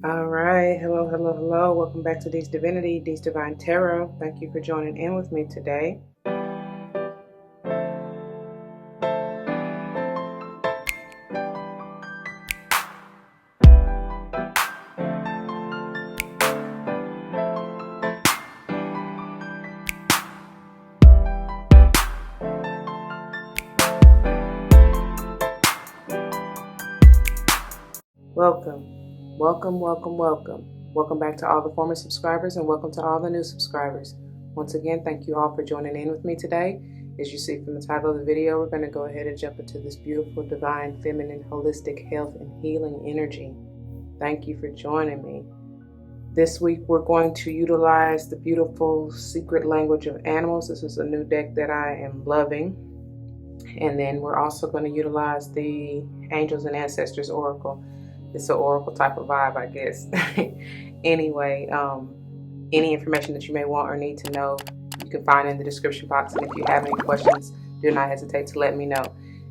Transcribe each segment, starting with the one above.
All right. Hello, hello, hello. Welcome back to D's Divinity, D's Divine Tarot. Thank you for joining in with me today. Welcome, welcome, welcome, welcome. Welcome back to all the former subscribers and welcome to all the new subscribers. Once again, thank you all for joining in with me today. As you see from the title of the video, we're going to go ahead and jump into this beautiful, divine, feminine, holistic health and healing energy. Thank you for joining me. This week, we're going to utilize the beautiful secret language of animals. This is a new deck that I am loving. And then we're also going to utilize the Angels and Ancestors Oracle. It's an oracle type of vibe, I guess. Anyway, any information that you may want or need to know, you can find in the description box. And if you have any questions, do not hesitate to let me know.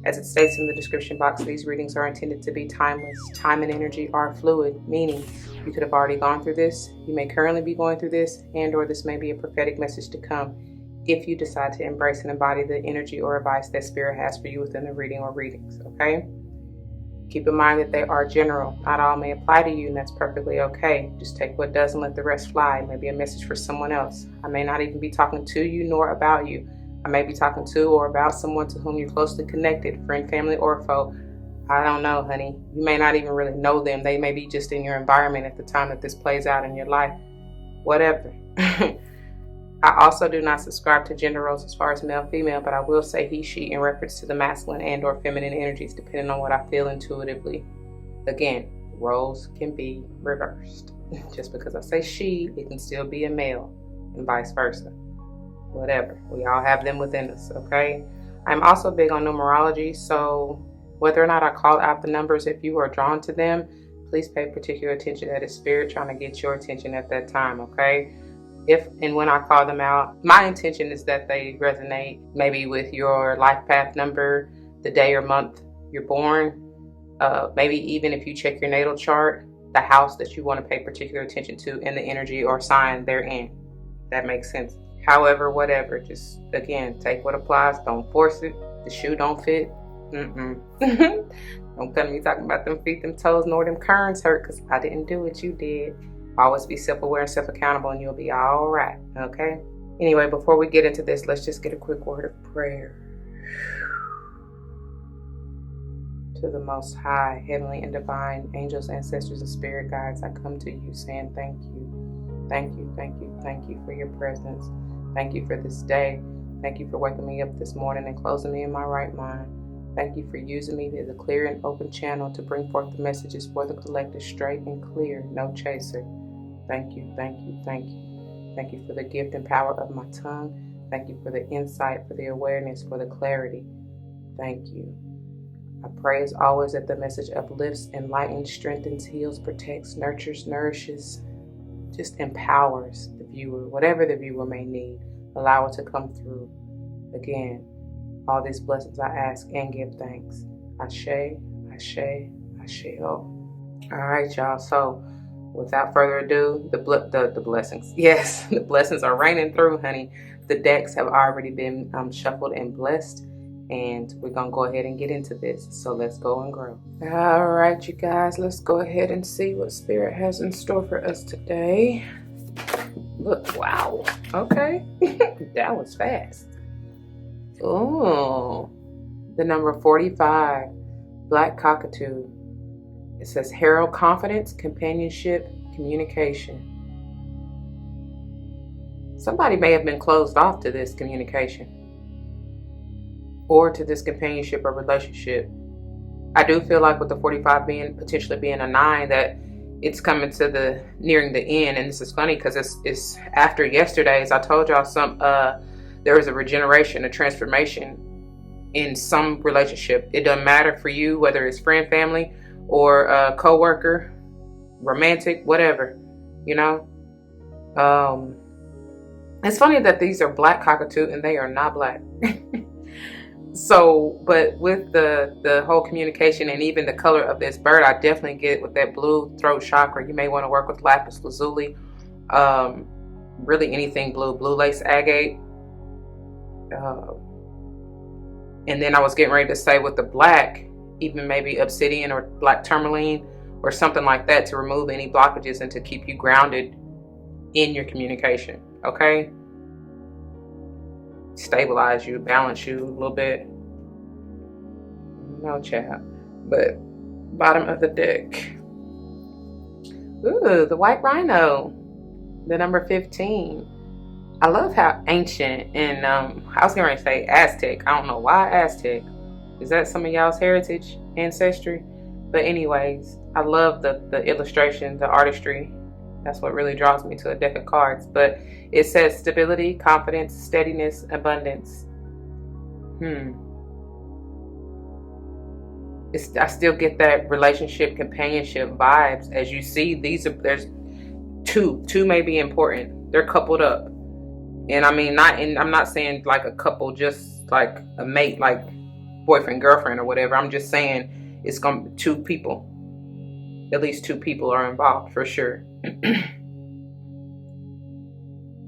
As it states in the description box, these readings are intended to be timeless. Time and energy are fluid, meaning you could have already gone through this, you may currently be going through this, and or this may be a prophetic message to come if you decide to embrace and embody the energy or advice that Spirit has for you within the reading or readings, okay? Keep in mind that they are general. Not all may apply to you, and that's perfectly okay. Just take what does and let the rest fly. It may be a message for someone else. I may not even be talking to you nor about you. I may be talking to or about someone to whom you're closely connected, friend, family, or foe. I don't know, honey. You may not even really know them. They may be just in your environment at the time that this plays out in your life. Whatever. I also do not subscribe to gender roles as far as male, female, but I will say he, she in reference to the masculine and or feminine energies depending on what I feel intuitively. Again, roles can be reversed. Just because I say she, it can still be a male and vice versa. Whatever. We all have them within us, okay? I'm also big on numerology, so whether or not I call out the numbers, if you are drawn to them, please pay particular attention. That is Spirit trying to get your attention at that time, okay? If and when I call them out, my intention is that they resonate maybe with your life path number, the day or month you're born, maybe even if you check your natal chart, the house that you want to pay particular attention to and the energy or sign they're in. That makes sense. However, whatever, just again, take what applies. Don't force it. The shoe don't fit. Don't come to me talking about them feet, them toes, nor them currents hurt, because I didn't do it, you did. Always be self-aware and self-accountable and you'll be all right, okay? Anyway, before we get into this, let's just get a quick word of prayer. To the Most High, Heavenly and Divine, angels, ancestors, and spirit guides, I come to you saying thank you. Thank you, thank you, thank you for your presence. Thank you for this day. Thank you for waking me up this morning and closing me in my right mind. Thank you for using me as a clear and open channel to bring forth the messages for the collective straight and clear, no chaser. Thank you, thank you, thank you. Thank you for the gift and power of my tongue. Thank you for the insight, for the awareness, for the clarity. Thank you. I pray as always that the message uplifts, enlightens, strengthens, heals, protects, nurtures, nourishes, just empowers the viewer, whatever the viewer may need. Allow it to come through. Again, all these blessings I ask and give thanks. Ashe, Ashe, Ashe. Oh. All right, y'all. So, without further ado, the blessings. Yes, the blessings are raining through, honey. The decks have already been shuffled and blessed, and we're going to go ahead and get into this. So let's go and grow. All right, you guys, let's go ahead and see what Spirit has in store for us today. Look, wow. Okay. That was fast. Oh, the number 45, Black Cockatoo. It says herald confidence, companionship, communication. Somebody may have been closed off to this communication or to this companionship or relationship. I do feel like with the 45 potentially being a 9, that it's coming to the nearing the end. And this is funny because it's after yesterday's. I told y'all there was a regeneration, a transformation in some relationship. It doesn't matter for you whether it's friend, family, or a co-worker, romantic, whatever, you know. It's funny that these are black cockatoo and they are not black. So, but with the whole communication and even the color of this bird, I definitely get with that blue throat chakra. You may want to work with lapis lazuli, really anything blue, blue lace agate. And then I was getting ready to say with the black, even maybe obsidian or black tourmaline or something like that, to remove any blockages and to keep you grounded in your communication. Okay, stabilize you, balance you a little bit. No chat, but bottom of the deck. Ooh, the white rhino, the number 15. I love how ancient and I was going to say Aztec. I don't know why Aztec. Is that some of y'all's heritage, ancestry? But anyways, I love the illustration, the artistry. That's what really draws me to a deck of cards. But it says stability, confidence, steadiness, abundance. I still get that relationship, companionship vibes. As you see, there's two may be important. They're coupled up. And I mean, I'm not saying like a couple, just like a mate, like boyfriend, girlfriend or whatever. I'm just saying it's going to be two people. At least two people are involved for sure.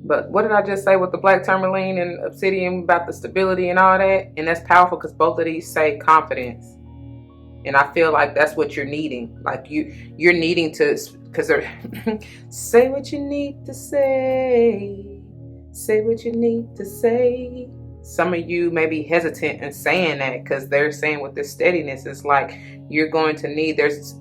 But what did I just say with the black tourmaline and obsidian about the stability and all that? And that's powerful because both of these say confidence. And I feel like that's what you're needing. Like you're needing to, because they're say what you need to say. Say what you need to say. Some of you may be hesitant in saying that because they're saying with this steadiness, it's like you're going to need, there's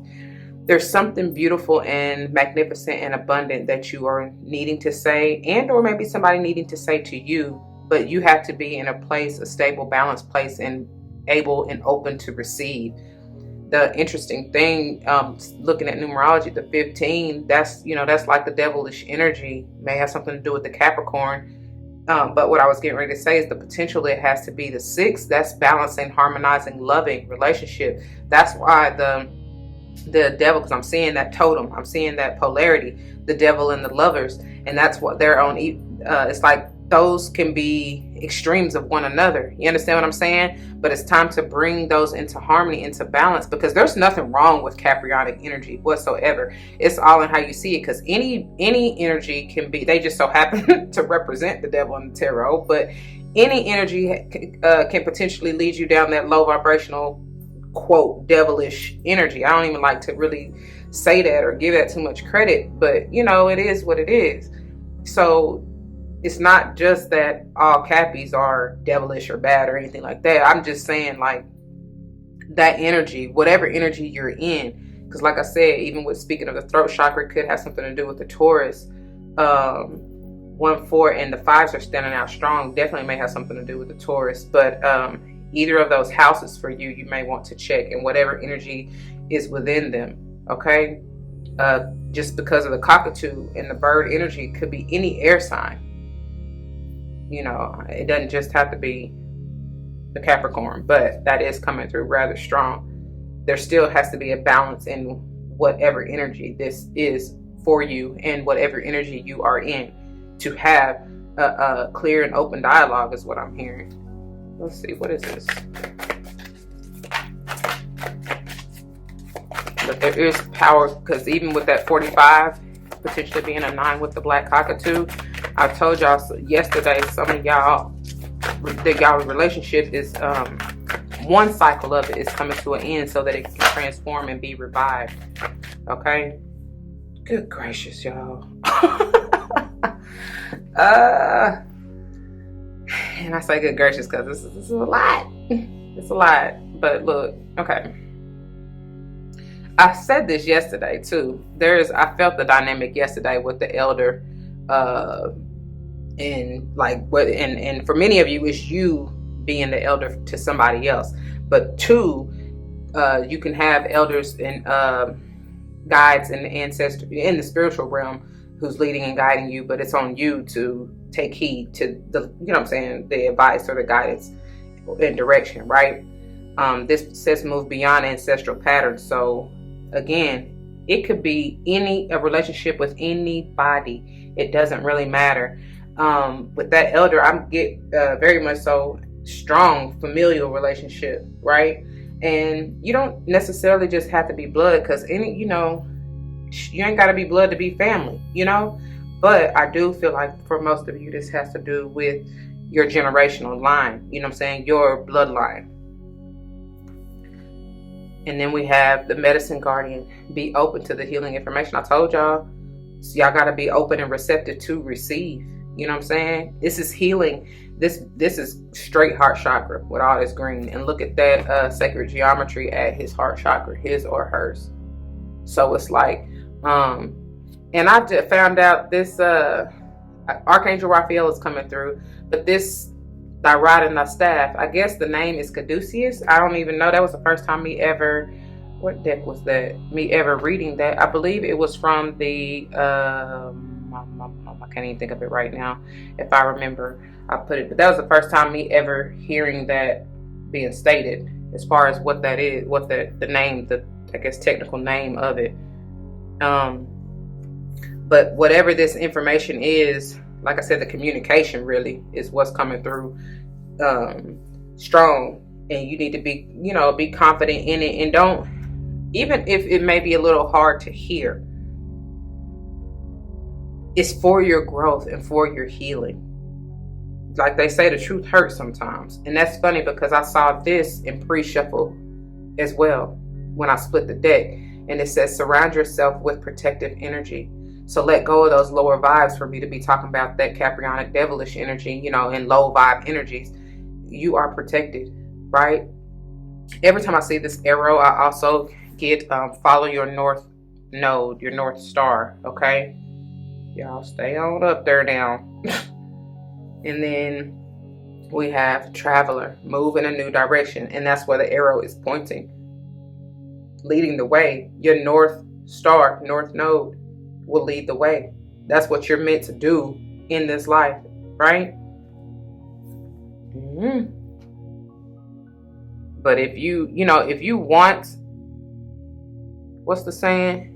something beautiful and magnificent and abundant that you are needing to say, and or maybe somebody needing to say to you, but you have to be in a place, a stable, balanced place, and able and open to receive. The interesting thing, looking at numerology, the 15, that's like the devilish energy, may have something to do with the Capricorn. But what I was getting ready to say is the potential it has to be the 6, that's balancing, harmonizing, loving relationship. That's why the devil, because I'm seeing that totem, I'm seeing that polarity, the devil and the lovers, and that's what they're on. It's like those can be extremes of one another. You understand what I'm saying? But it's time to bring those into harmony, into balance, because there's nothing wrong with Caprionic energy whatsoever. It's all in how you see it, because any energy can be, they just so happen to represent the devil in the tarot, but any energy can potentially lead you down that low vibrational, quote, devilish energy. I don't even like to really say that or give that too much credit, but it is what it is. So it's not just that all Cappies are devilish or bad or anything like that. I'm just saying, like, that energy, whatever energy you're in, because like I said, even with speaking of the throat chakra, could have something to do with the Taurus. 1, 4, and the 5s are standing out strong. Definitely may have something to do with the Taurus, but either of those houses for you, you may want to check, and whatever energy is within them. Okay, just because of the cockatoo and the bird energy, could be any air sign. It doesn't just have to be the Capricorn, but that is coming through rather strong. There still has to be a balance in whatever energy this is for you and whatever energy you are in, to have a clear and open dialogue is what I'm hearing. Let's see, what is this? But there is power, because even with that 45 potentially being a 9 with the black cockatoo, I told y'all yesterday, some of y'all relationship is one cycle of it is coming to an end so that it can transform and be revived. Okay, good gracious, y'all. And I say good gracious because this is a lot. It's a lot. But look, okay, I said this yesterday too. I felt the dynamic yesterday with the elder, and for many of you, it's you being the elder to somebody else. But 2, you can have elders and guides and ancestors in the spiritual realm who's leading and guiding you, but it's on you to take heed to the advice or the guidance and direction, right? This says move beyond ancestral patterns. So again, it could be a relationship with anybody. It doesn't really matter. With that elder, I get very much so strong familial relationship, right? And you don't necessarily just have to be blood, because you ain't got to be blood to be family, but I do feel like for most of you this has to do with your generational line, you know what I'm saying, your bloodline. And then we have the medicine guardian. Be open to the healing information. I told y'all, so y'all got to be open and receptive to receive. You know what I'm saying? This is healing. This is straight heart chakra with all this green. And look at that sacred geometry at his heart chakra, his or hers. So it's like, and I just found out this Archangel Raphael is coming through, but this thy rod and thy staff, I guess the name is Caduceus. I don't even know. That was the first time me ever, what deck was that? Me ever reading that. I believe it was from the, I can't even think of it right now. If I remember, I put it, but that was the first time me ever hearing that being stated as far as what that is, what the name, the, I guess, technical name of it. But whatever this information is, like I said, the communication really is what's coming through strong, and you need to be, be confident in it, and don't, even if it may be a little hard to hear, it's for your growth and for your healing. Like they say, the truth hurts sometimes, and that's funny because I saw this in pre-shuffle as well when I split the deck, and it says surround yourself with protective energy. So let go of those lower vibes for me to be talking about that Caprionic devilish energy, and low vibe energies. You are protected, right? Every time I see this arrow, I also get follow your north node, your north star, okay? Y'all stay on up there now. And then we have traveler, move in a new direction, and that's where the arrow is pointing, leading the way. Your north star, north node, will lead the way. That's what you're meant to do in this life, right? But if you want, what's the saying?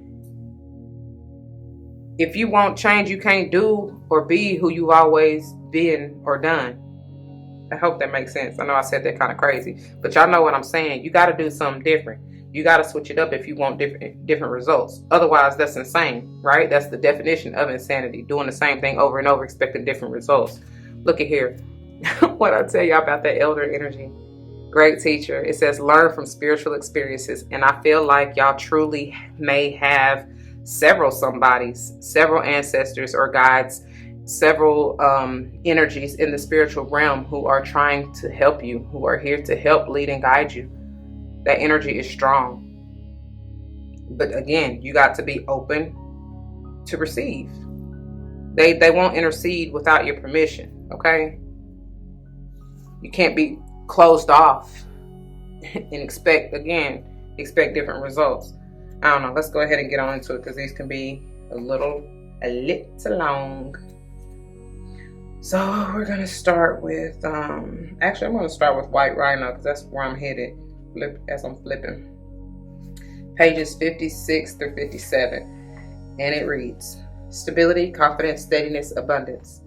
If you want change, you can't do or be who you've always been or done. I hope that makes sense. I know I said that kind of crazy, but y'all know what I'm saying. You got to do something different. You got to switch it up if you want different results. Otherwise, that's insane, right? That's the definition of insanity. Doing the same thing over and over, expecting different results. Look at here. What I tell you about that elder energy. Great teacher. It says, learn from spiritual experiences. And I feel like y'all truly may have several somebodies, several ancestors or guides, several energies in the spiritual realm who are trying to help you, who are here to help lead and guide you. That energy is strong. But again, you got to be open to receive. They won't intercede without your permission, okay? You can't be closed off and expect different results. I don't know. Let's go ahead and get on into it because these can be a little long. So we're going to start with, actually I'm going to start with White Rhino because that's where I'm headed. As I'm flipping pages 56 through 57, and it reads: stability, confidence, steadiness, abundance.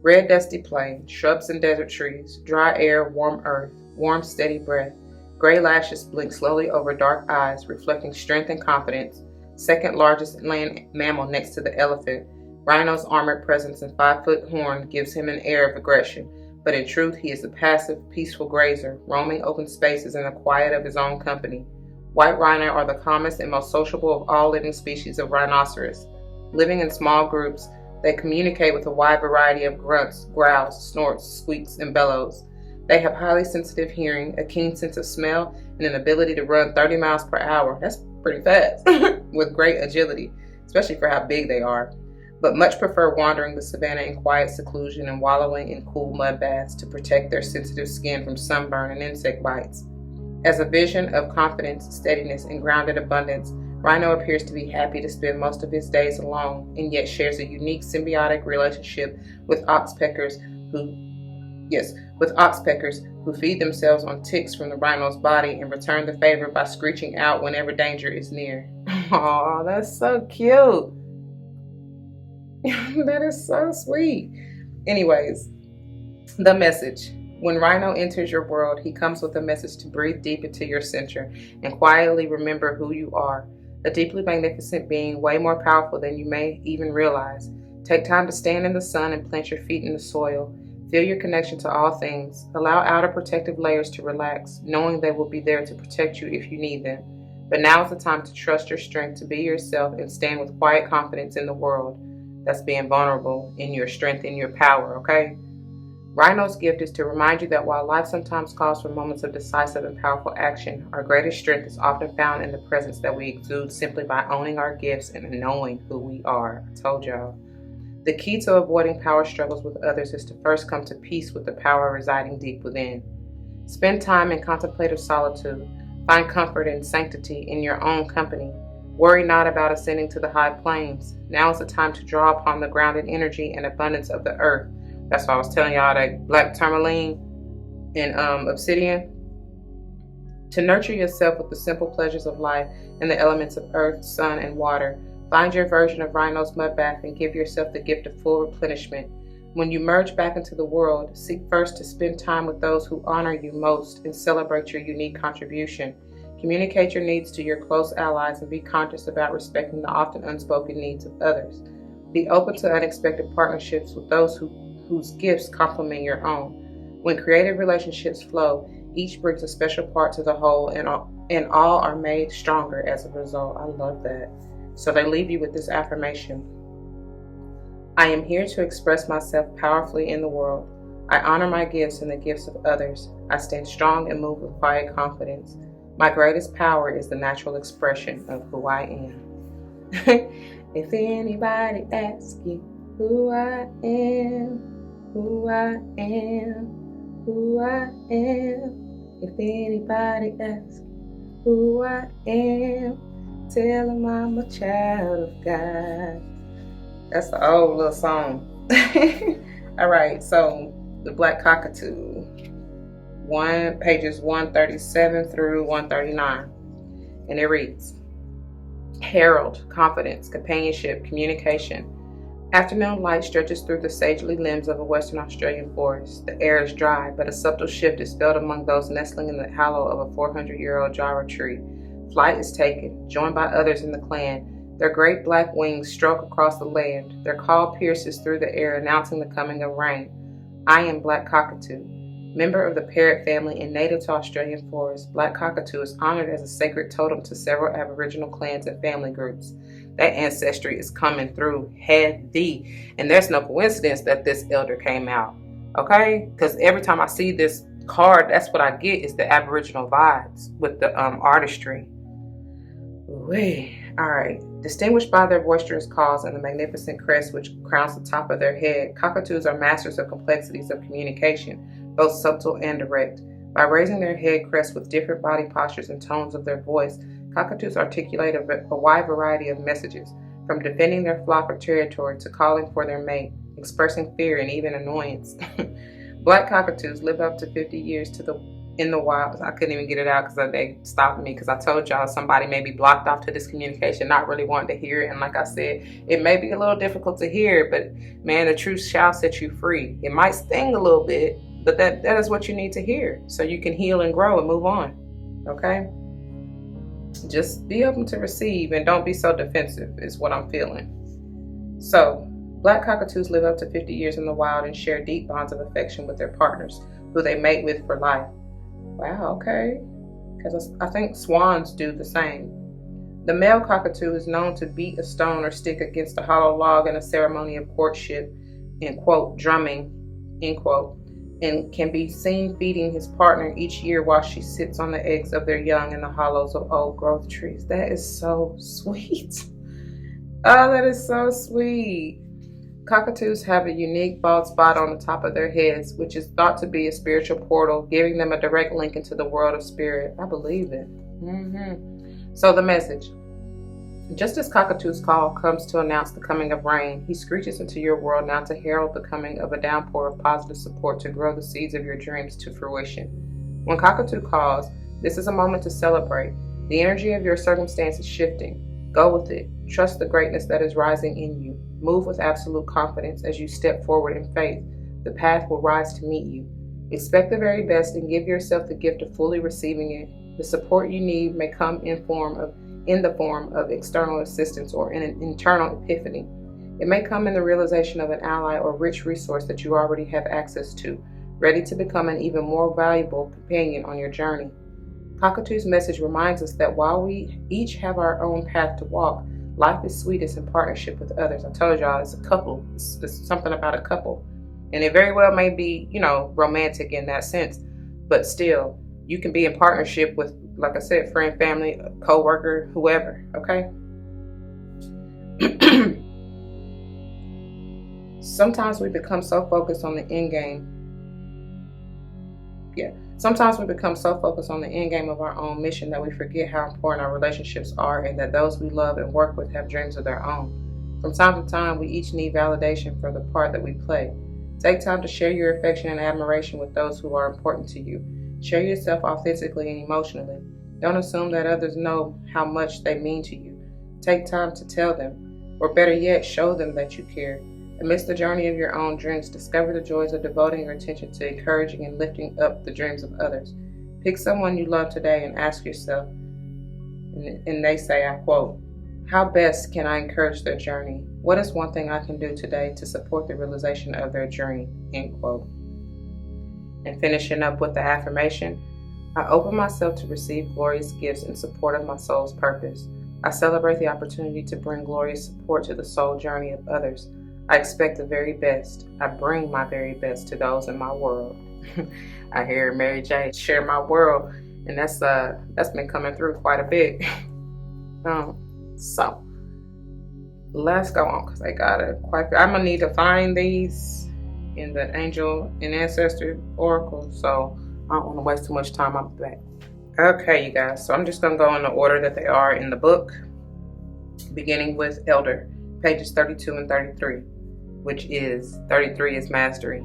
Red dusty plain, shrubs and desert trees, dry air, warm earth, warm steady breath. Gray lashes blink slowly over dark eyes, reflecting strength and confidence. Second largest land mammal next to the elephant, Rhino's armored presence and 5-foot horn gives him an air of aggression. But in truth, he is a passive, peaceful grazer, roaming open spaces in the quiet of his own company. White rhino are the calmest and most sociable of all living species of rhinoceros. Living in small groups, they communicate with a wide variety of grunts, growls, snorts, squeaks, and bellows. They have highly sensitive hearing, a keen sense of smell, and an ability to run 30 miles per hour. That's pretty fast. With great agility, especially for how big they are. But much prefer wandering the savanna in quiet seclusion and wallowing in cool mud baths to protect their sensitive skin from sunburn and insect bites. As a vision of confidence, steadiness, and grounded abundance, Rhino appears to be happy to spend most of his days alone, and yet shares a unique symbiotic relationship with oxpeckers who feed themselves on ticks from the rhino's body and return the favor by screeching out whenever danger is near. Oh, that's so cute. That is so sweet. Anyways, the message. When Rhino enters your world, he comes with a message to breathe deep into your center and quietly remember who you are. A deeply magnificent being, way more powerful than you may even realize. Take time to stand in the sun and plant your feet in the soil. Feel your connection to all things. Allow outer protective layers to relax, knowing they will be there to protect you if you need them. But now is the time to trust your strength, to be yourself, and stand with quiet confidence in the world. That's being vulnerable in your strength and your power, okay? Rhino's gift is to remind you that while life sometimes calls for moments of decisive and powerful action, our greatest strength is often found in the presence that we exude simply by owning our gifts and knowing who we are. I told y'all. The key to avoiding power struggles with others is to first come to peace with the power residing deep within. Spend time in contemplative solitude. Find comfort and sanctity in your own company. Worry not about ascending to the high plains. Now is the time to draw upon the grounded energy and abundance of the earth. That's why I was telling y'all that black tourmaline and obsidian. To nurture yourself with the simple pleasures of life and the elements of earth, sun, and water. Find your version of Rhino's mud bath and give yourself the gift of full replenishment. When you merge back into the world, seek first to spend time with those who honor you most and celebrate your unique contribution. Communicate your needs to your close allies and be conscious about respecting the often unspoken needs of others. Be open to unexpected partnerships with those whose gifts complement your own. When creative relationships flow, each brings a special part to the whole, and all are made stronger as a result. I love that. So they leave you with this affirmation. I am here to express myself powerfully in the world. I honor my gifts and the gifts of others. I stand strong and move with quiet confidence. My greatest power is the natural expression of who I am. If anybody asks you who I am, who I am, who I am. If anybody asks who I am, tell them I'm a child of God. That's the old little song. All right, so the Black Cockatoo, pages 137 through 139, and it reads: Herald, confidence, companionship, communication. Afternoon light stretches through the sagely limbs of a Western Australian forest. The air is dry, but a subtle shift is felt among those nestling in the hollow of a 400-year-old jara tree. Flight is taken, joined by others in the clan. Their great black wings stroke across the land. Their call pierces through the air, announcing the coming of rain. I am Black Cockatoo. Member of the parrot family and native to Australian forests, Black Cockatoo is honored as a sacred totem to several Aboriginal clans and family groups. That ancestry is coming through heavy, and there's no coincidence that this elder came out, okay? Because every time I see this card, that's what I get, is the Aboriginal vibes with the artistry. All right. Distinguished by their boisterous calls and the magnificent crest which crowns the top of their head, cockatoos are masters of complexities of communication, both subtle and direct. By raising their head crest with different body postures and tones of their voice, cockatoos articulate a wide variety of messages, from defending their flock or territory to calling for their mate, expressing fear and even annoyance. Black cockatoos live up to 50 years in the wild. I couldn't even get it out because they stopped me, because I told y'all somebody may be blocked off to this communication, not really wanting to hear it. And like I said, it may be a little difficult to hear, but man, the truth shall set you free. It might sting a little bit, but that is what you need to hear so you can heal and grow and move on. Okay? Just be open to receive and don't be so defensive is what I'm feeling. So, Black cockatoos live up to 50 years in the wild and share deep bonds of affection with their partners, who they mate with for life. Wow, okay. Because I think swans do the same. The male cockatoo is known to beat a stone or stick against a hollow log in a ceremony of courtship, in quote, drumming, end quote, and can be seen feeding his partner each year while she sits on the eggs of their young in the hollows of old growth trees. That is so sweet. Oh, that is so sweet. Cockatoos have a unique bald spot on the top of their heads, which is thought to be a spiritual portal, giving them a direct link into the world of spirit. I believe it. So the message. Just as cockatoo's call comes to announce the coming of rain, he screeches into your world now to herald the coming of a downpour of positive support to grow the seeds of your dreams to fruition. When cockatoo calls, this is a moment to celebrate. The energy of your circumstance is shifting. Go with it. Trust the greatness that is rising in you. Move with absolute confidence as you step forward in faith. The path will rise to meet you. Expect the very best and give yourself the gift of fully receiving it. The support you need may come in the form of external assistance or in an internal epiphany. It may come in the realization of an ally or rich resource that you already have access to, ready to become an even more valuable companion on your journey. Cockatoo's message reminds us that while we each have our own path to walk, life is sweetest in partnership with others. I told y'all it's a couple. It's something about a couple. And it very well may be, romantic in that sense. But still, you can be in partnership with, like I said, friend, family, co-worker, whoever, okay? Sometimes we become so focused on the end game. Sometimes we become so focused on the end game of our own mission that we forget how important our relationships are and that those we love and work with have dreams of their own. From time to time, we each need validation for the part that we play. Take time to share your affection and admiration with those who are important to you. Share yourself authentically and emotionally. Don't assume that others know how much they mean to you. Take time to tell them, or better yet, show them that you care. Amidst the journey of your own dreams, discover the joys of devoting your attention to encouraging and lifting up the dreams of others. Pick someone you love today and ask yourself, and they say, I quote, how best can I encourage their journey? What is one thing I can do today to support the realization of their dream? End quote. And finishing up with the affirmation, I open myself to receive glorious gifts in support of my soul's purpose. I celebrate the opportunity to bring glorious support to the soul journey of others. I expect the very best. I bring my very best to those in my world. I hear Mary J. share my world, and that's been coming through quite a bit. So let's go on, because I got I'm gonna need to find these in the Angel and Ancestor Oracle, so I don't want to waste too much time. I'll be back. Okay, you guys, so I'm just gonna go in the order that they are in the book, beginning with Elder, pages 32 and 33, which is 33 is mastery,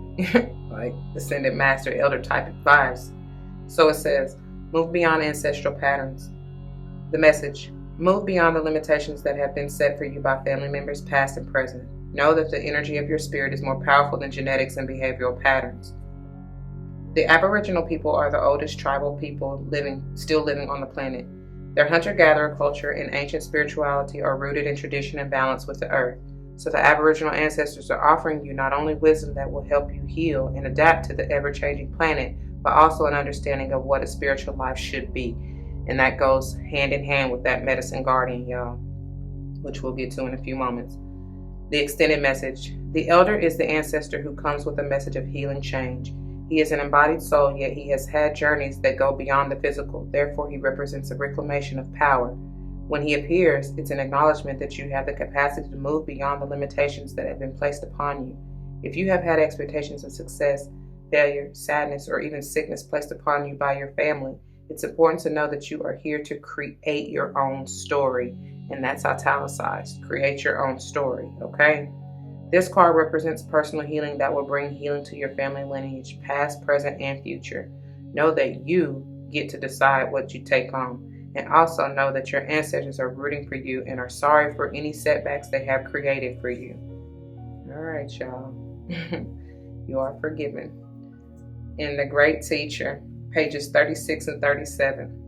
like Ascended Master Elder type advice. So it says, move beyond ancestral patterns. The message: move beyond the limitations that have been set for you by family members past and present. Know that the energy of your spirit is more powerful than genetics and behavioral patterns. The Aboriginal people are the oldest tribal people still living on the planet. Their hunter-gatherer culture and ancient spirituality are rooted in tradition and balance with the earth. So the Aboriginal ancestors are offering you not only wisdom that will help you heal and adapt to the ever-changing planet, but also an understanding of what a spiritual life should be. And that goes hand in hand with that medicine guardian, y'all, which we'll get to in a few moments. The extended message. The elder is the ancestor who comes with a message of healing change. He is an embodied soul, yet he has had journeys that go beyond the physical. Therefore, he represents a reclamation of power. When he appears, it's an acknowledgement that you have the capacity to move beyond the limitations that have been placed upon you. If you have had expectations of success, failure, sadness, or even sickness placed upon you by your family, it's important to know that you are here to create your own story. And that's italicized. Create your own story, okay? This card represents personal healing that will bring healing to your family lineage, past, present, and future. Know that you get to decide what you take on. And also know that your ancestors are rooting for you and are sorry for any setbacks they have created for you. All right, y'all. You are forgiven. In The Great Teacher, pages 36 and 37.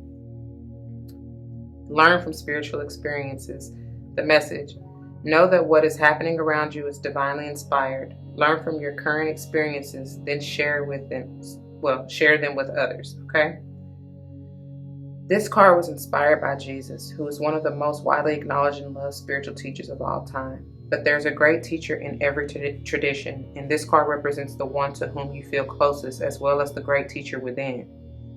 Learn from spiritual experiences. The message: know that what is happening around you is divinely inspired. Learn from your current experiences, then share them with others, okay? This card was inspired by Jesus, who is one of the most widely acknowledged and loved spiritual teachers of all time. But there's a great teacher in every tradition, and this card represents the one to whom you feel closest, as well as the great teacher within.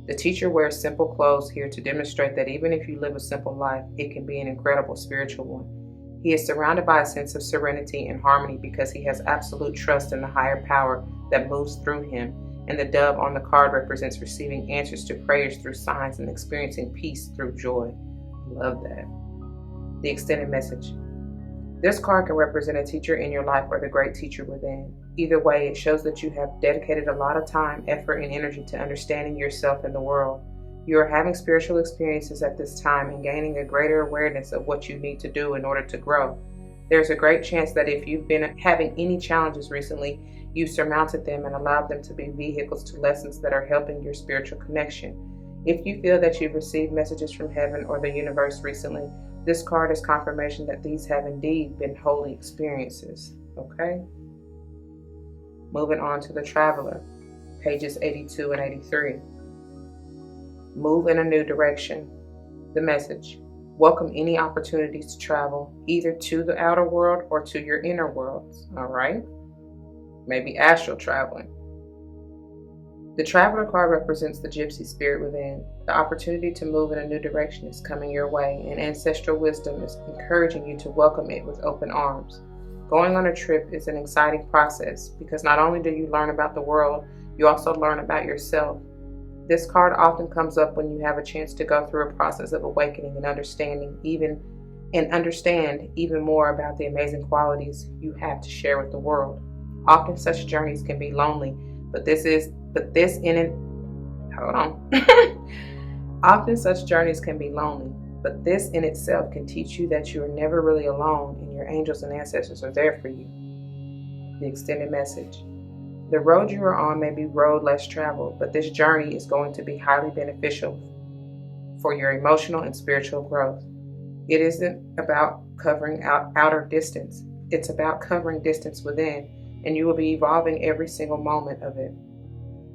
The teacher wears simple clothes here to demonstrate that even if you live a simple life, it can be an incredible spiritual one. He is surrounded by a sense of serenity and harmony because he has absolute trust in the higher power that moves through him, and the dove on the card represents receiving answers to prayers through signs and experiencing peace through joy. Love that. The extended message. This card can represent a teacher in your life or the great teacher within. Either way, it shows that you have dedicated a lot of time, effort, and energy to understanding yourself and the world. You are having spiritual experiences at this time and gaining a greater awareness of what you need to do in order to grow. There's a great chance that if you've been having any challenges recently, You've surmounted them and allowed them to be vehicles to lessons that are helping your spiritual connection. If you feel that you've received messages from heaven or the universe recently, this card is confirmation that these have indeed been holy experiences. Okay? Moving on to the Traveler, pages 82 and 83. Move in a new direction. The message: welcome any opportunities to travel, either to the outer world or to your inner worlds. All right? Maybe astral traveling. The Traveler card represents the gypsy spirit within. The opportunity to move in a new direction is coming your way, and ancestral wisdom is encouraging you to welcome it with open arms. Going on a trip is an exciting process because not only do you learn about the world, you also learn about yourself. This card often comes up when you have a chance to go through a process of awakening and understand even more about the amazing qualities you have to share with the world. Often such journeys can be lonely, Often such journeys can be lonely, but this in itself can teach you that you are never really alone and your angels and ancestors are there for you. The extended message: the road you are on may be road less traveled, but this journey is going to be highly beneficial for your emotional and spiritual growth. It isn't about covering outer distance. It's about covering distance within, and you will be evolving every single moment of it.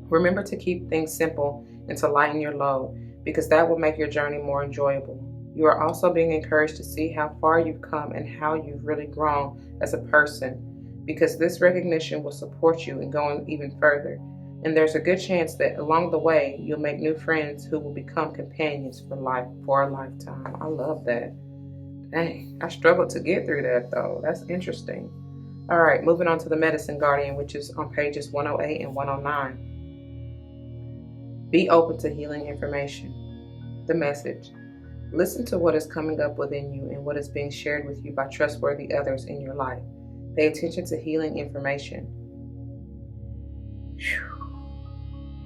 Remember to keep things simple and to lighten your load, because that will make your journey more enjoyable. You are also being encouraged to see how far you've come and how you've really grown as a person, because this recognition will support you in going even further. And there's a good chance that along the way, you'll make new friends who will become companions for a lifetime. I love that. Dang, I struggled to get through that though. That's interesting. All right, moving on to the Medicine Guardian, which is on pages 108 and 109. Be open to healing information. The message: listen to what is coming up within you and what is being shared with you by trustworthy others in your life. Pay attention to healing information.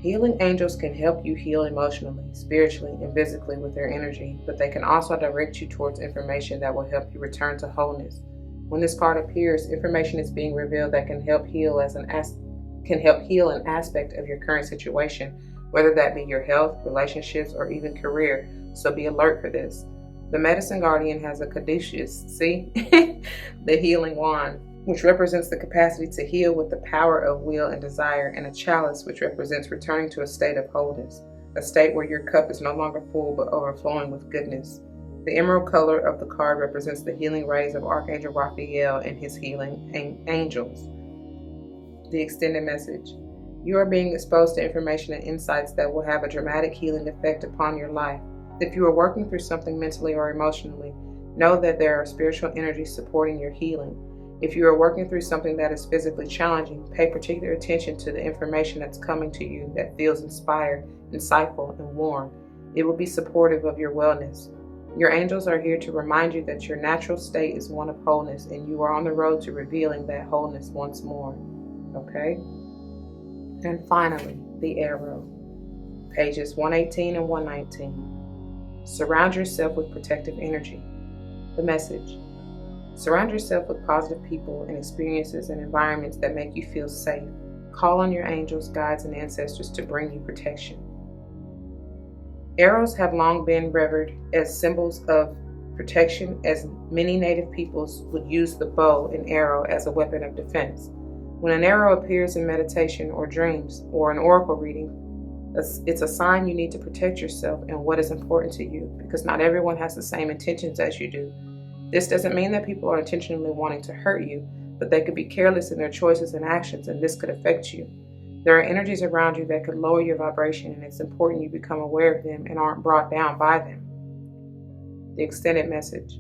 Healing angels can help you heal emotionally, spiritually, and physically with their energy, but they can also direct you towards information that will help you return to wholeness. When this card appears, information is being revealed that can help heal an aspect of your current situation, whether that be your health, relationships, or even career, so be alert for this. The Medicine Guardian has a caduceus, the healing wand, which represents the capacity to heal with the power of will and desire, and a chalice, which represents returning to a state of wholeness, a state where your cup is no longer full but overflowing with goodness. The emerald color of the card represents the healing rays of Archangel Raphael and his healing angels. The extended message: you are being exposed to information and insights that will have a dramatic healing effect upon your life. If you are working through something mentally or emotionally, know that there are spiritual energies supporting your healing. If you are working through something that is physically challenging, pay particular attention to the information that's coming to you that feels inspired, insightful, and warm. It will be supportive of your wellness. Your angels are here to remind you that your natural state is one of wholeness, and you are on the road to revealing that wholeness once more. Okay? And finally, the Arrow, pages 118 and 119. Surround yourself with protective energy. The message: surround yourself with positive people and experiences and environments that make you feel safe. Call on your angels, guides, and ancestors to bring you protection. Arrows have long been revered as symbols of protection, as many native peoples would use the bow and arrow as a weapon of defense. When an arrow appears in meditation or dreams or an oracle reading, it's a sign you need to protect yourself and what is important to you, because not everyone has the same intentions as you do. This doesn't mean that people are intentionally wanting to hurt you, but they could be careless in their choices and actions, and this could affect you. There are energies around you that could lower your vibration, and it's important you become aware of them and aren't brought down by them. The extended message: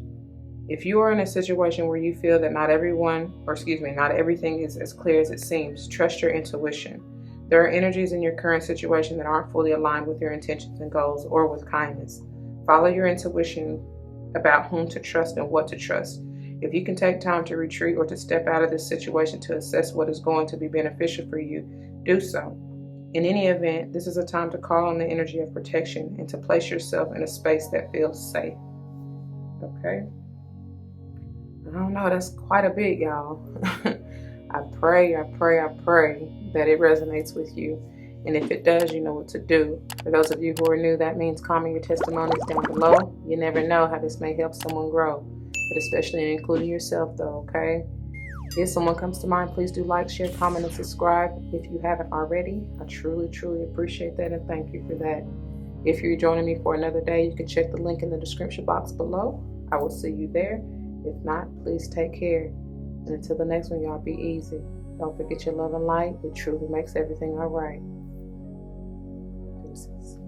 if you are in a situation where you feel that not everything is as clear as it seems, trust your intuition. There are energies in your current situation that aren't fully aligned with your intentions and goals or with kindness. Follow your intuition about whom to trust and what to trust. If you can take time to retreat or to step out of this situation to assess what is going to be beneficial for you, do so. In any event, this is a time to call on the energy of protection and to place yourself in a space that feels safe. Okay? I don't know, that's quite a bit, y'all. I pray that it resonates with you. And if it does, you know what to do. For those of you who are new, that means comment your testimonies down below. You never know how this may help someone grow, but especially including yourself though, okay? If someone comes to mind, please do like, share, comment, and subscribe if you haven't already. I truly, truly appreciate that and thank you for that. If you're joining me for another day, you can check the link in the description box below. I will see you there. If not, please take care. And until the next one, y'all be easy. Don't forget your love and light. It truly makes everything all right. Deuces.